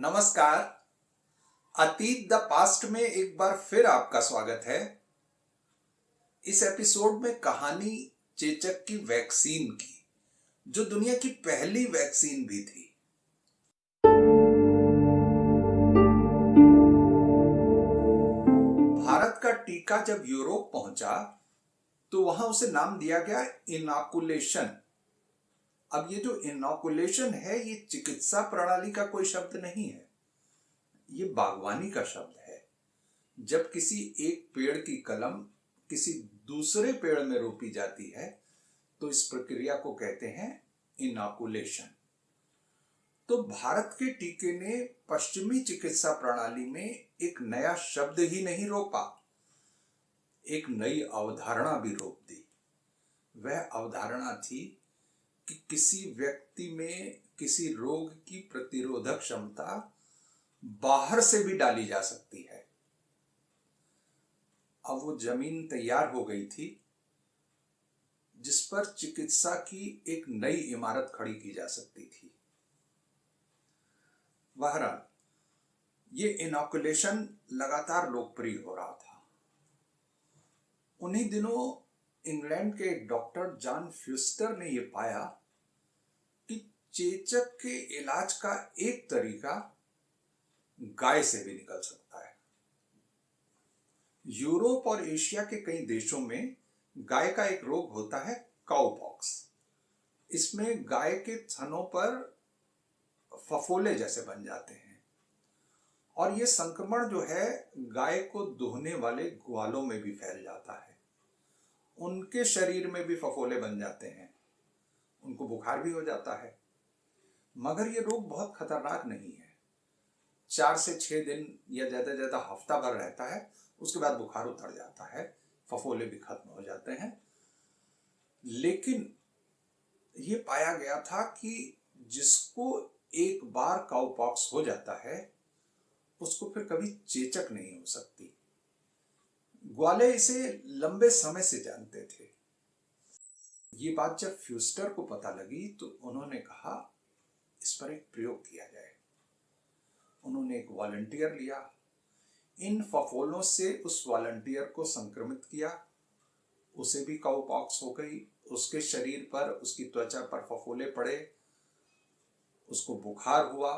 नमस्कार। अतीत the past में एक बार फिर आपका स्वागत है। इस एपिसोड में कहानी चेचक की वैक्सीन की, जो दुनिया की पहली वैक्सीन भी थी। भारत का टीका जब यूरोप पहुंचा तो वहां उसे नाम दिया गया इनॉकुलेशन। अब ये जो इनॉकुलेशन है, ये चिकित्सा प्रणाली का कोई शब्द नहीं है, ये बागवानी का शब्द है। जब किसी एक पेड़ की कलम किसी दूसरे पेड़ में रोपी जाती है तो इस प्रक्रिया को कहते हैं इनॉकुलेशन। तो भारत के टीके ने पश्चिमी चिकित्सा प्रणाली में एक नया शब्द ही नहीं रोपा, एक नई अवधारणा भी रोप दी। वह अवधारणा थी कि किसी व्यक्ति में किसी रोग की प्रतिरोधक क्षमता बाहर से भी डाली जा सकती है। अब वो जमीन तैयार हो गई थी जिस पर चिकित्सा की एक नई इमारत खड़ी की जा सकती थी। बहरहाल, ये इनॉकुलेशन लगातार लोकप्रिय हो रहा था। उन्हीं दिनों इंग्लैंड के डॉक्टर जॉन फ्यूस्टर ने यह पाया कि चेचक के इलाज का एक तरीका गाय से भी निकल सकता है। यूरोप और एशिया के कई देशों में गाय का एक रोग होता है, काउपॉक्स। इसमें गाय के थनों पर फफोले जैसे बन जाते हैं और ये संक्रमण जो है गाय को दुहने वाले ग्वालों में भी फैल जाता है। उनके शरीर में भी फफोले बन जाते हैं, उनको बुखार भी हो जाता है। मगर ये रोग बहुत खतरनाक नहीं है। 4 से 6 दिन या ज्यादा ज्यादा हफ्ता भर रहता है, उसके बाद बुखार उतर जाता है, फफोले भी खत्म हो जाते हैं। लेकिन ये पाया गया था कि जिसको एक बार काउपॉक्स हो जाता है उसको फिर कभी चेचक नहीं हो सकती। ग्वाले इसे लंबे समय से जानते थे। ये बात जब फ्यूस्टर को पता लगी तो उन्होंने कहा इस पर एक प्रयोग किया जाए। उन्होंने एक वॉलंटियर लिया, इन फफोलों से उस वॉलंटियर को संक्रमित किया, उसे भी काउपॉक्स हो गई, उसके शरीर पर, उसकी त्वचा पर फफोले पड़े, उसको बुखार हुआ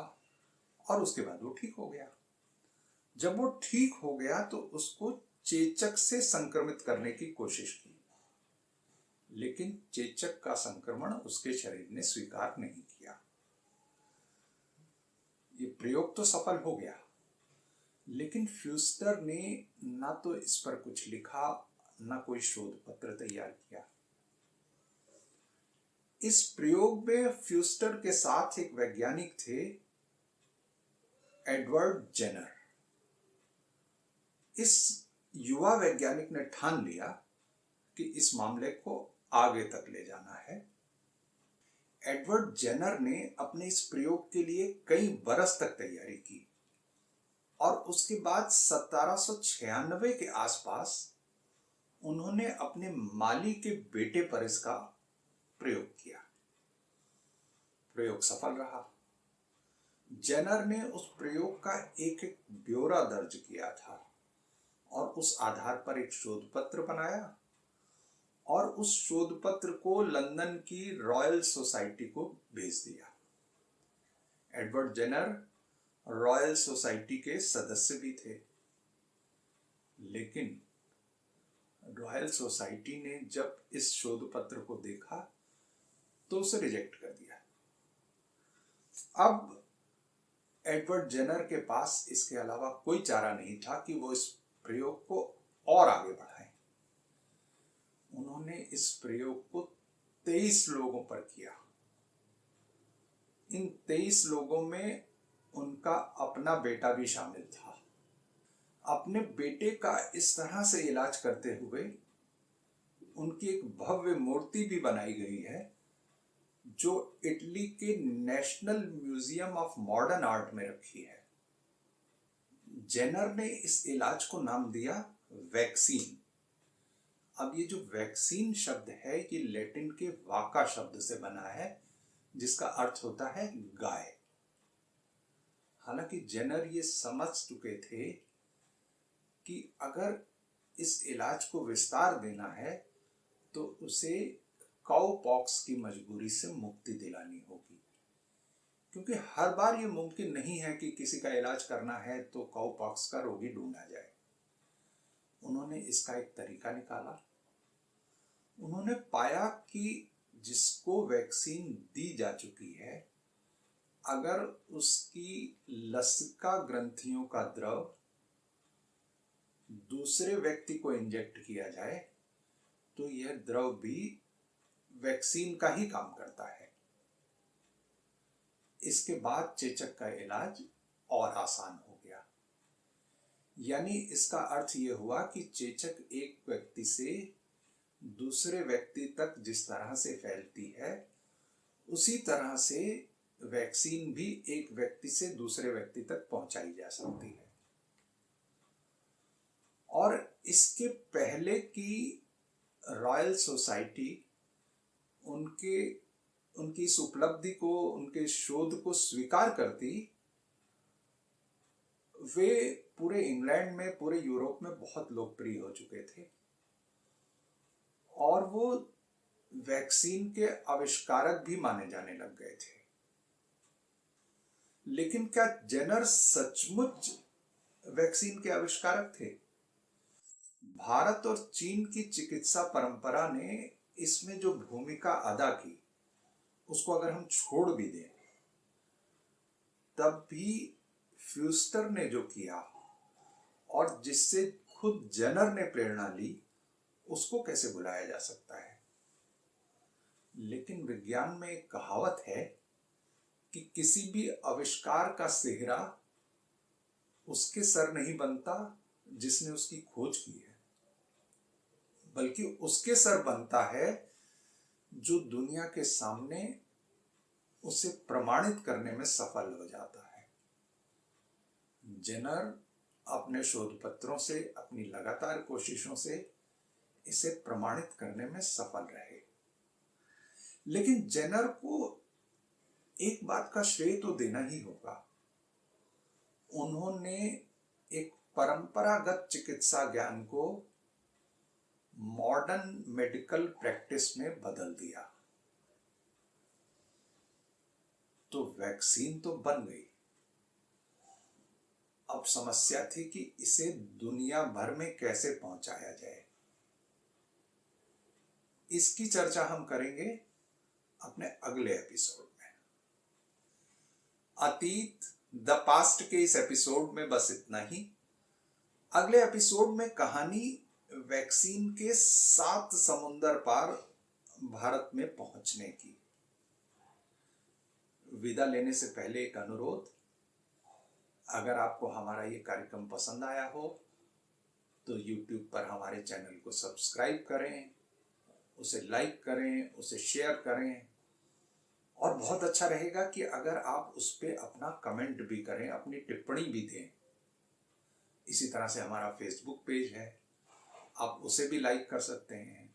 और उसके बाद वो ठीक हो गया। जब वो ठीक हो गया तो उसको चेचक से संक्रमित करने की कोशिश की, लेकिन चेचक का संक्रमण उसके शरीर ने स्वीकार नहीं किया। ये प्रयोग तो सफल हो गया, लेकिन फ्यूस्टर ने ना तो इस पर कुछ लिखा, ना कोई शोध पत्र तैयार किया। इस प्रयोग में फ्यूस्टर के साथ एक वैज्ञानिक थे, एडवर्ड जेनर। इस युवा वैज्ञानिक ने ठान लिया कि इस मामले को आगे तक ले जाना है। एडवर्ड जेनर ने अपने इस प्रयोग के लिए कई बरस तक तैयारी की और उसके बाद 1796 के आसपास उन्होंने अपने माली के बेटे पर इसका प्रयोग किया। प्रयोग सफल रहा। जेनर ने उस प्रयोग का एक एक ब्यौरा दर्ज किया था और उस आधार पर एक शोध पत्र बनाया और उस शोध पत्र को लंदन की रॉयल सोसाइटी को भेज दिया। एडवर्ड जेनर रॉयल सोसाइटी के सदस्य भी थे, लेकिन रॉयल सोसाइटी ने जब इस शोध पत्र को देखा तो उसे रिजेक्ट कर दिया। अब एडवर्ड जेनर के पास इसके अलावा कोई चारा नहीं था कि वो इस प्रयोग को और आगे बढ़ाएं। उन्होंने इस प्रयोग को 23 लोगों पर किया। इन 23 लोगों में उनका अपना बेटा भी शामिल था। अपने बेटे का इस तरह से इलाज करते हुए उनकी एक भव्य मूर्ति भी बनाई गई है, जो इटली के national museum of modern art में रखी है। जेनर ने इस इलाज को नाम दिया वैक्सीन। अब ये जो वैक्सीन शब्द है, ये लैटिन के वाका शब्द से बना है, जिसका अर्थ होता है गाय। हालांकि जेनर ये समझ चुके थे कि अगर इस इलाज को विस्तार देना है तो उसे काउ पॉक्स की मजबूरी से मुक्ति दिलानी होगी, क्योंकि हर बार ये मुमकिन नहीं है कि किसी का इलाज करना है तो काउ पॉक्स का रोगी ढूंढा जाए। उन्होंने इसका एक तरीका निकाला। उन्होंने पाया कि जिसको वैक्सीन दी जा चुकी है, अगर उसकी लसिका ग्रंथियों का द्रव दूसरे व्यक्ति को इंजेक्ट किया जाए तो यह द्रव भी वैक्सीन का ही काम करता है। इसके बाद चेचक का इलाज और आसान हो गया। यानी इसका अर्थ यह हुआ कि चेचक एक व्यक्ति से दूसरे व्यक्ति तक जिस तरह से फैलती है, उसी तरह से वैक्सीन भी एक व्यक्ति से दूसरे व्यक्ति तक पहुंचाई जा सकती है। और इसके पहले की रॉयल सोसाइटी उनकी इस उपलब्धि को, उनके शोध को स्वीकार करती, वे पूरे इंग्लैंड में, पूरे यूरोप में बहुत लोकप्रिय हो चुके थे और वो वैक्सीन के आविष्कारक भी माने जाने लग गए थे। लेकिन क्या जेनर सचमुच वैक्सीन के आविष्कारक थे? भारत और चीन की चिकित्सा परंपरा ने इसमें जो भूमिका अदा की, उसको अगर हम छोड़ भी दें, तब भी फ्यूस्टर ने जो किया और जिससे खुद जेनर ने प्रेरणा ली, उसको कैसे भुलाया जा सकता है? लेकिन विज्ञान में एक कहावत है कि किसी भी आविष्कार का सेहरा उसके सर नहीं बनता जिसने उसकी खोज की है, बल्कि उसके सर बनता है जो दुनिया के सामने उसे प्रमाणित करने में सफल हो जाता है। जेनर अपने शोध पत्रों से, अपनी लगातार कोशिशों से इसे प्रमाणित करने में सफल रहे। लेकिन जेनर को एक बात का श्रेय तो देना ही होगा। उन्होंने एक परंपरागत चिकित्सा ज्ञान को मॉडर्न मेडिकल प्रैक्टिस में बदल दिया। तो वैक्सीन तो बन गई। अब समस्या थी कि इसे दुनिया भर में कैसे पहुंचाया जाए। इसकी चर्चा हम करेंगे अपने अगले एपिसोड में। अतीत द पास्ट के इस एपिसोड में बस इतना ही। अगले एपिसोड में कहानी वैक्सीन के 7 समुंदर पार भारत में पहुंचने की। विदा लेने से पहले एक अनुरोध, अगर आपको हमारा ये कार्यक्रम पसंद आया हो तो YouTube पर हमारे चैनल को सब्सक्राइब करें, उसे लाइक करें, उसे शेयर करें, और बहुत अच्छा रहेगा कि अगर आप उस पर अपना कमेंट भी करें, अपनी टिप्पणी भी दें। इसी तरह से हमारा फेसबुक पेज है, आप उसे भी लाइक कर सकते हैं,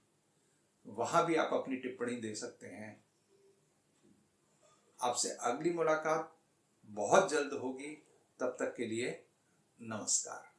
वहां भी आप अपनी टिप्पणी दे सकते हैं। आपसे अगली मुलाकात बहुत जल्द होगी। तब तक के लिए नमस्कार।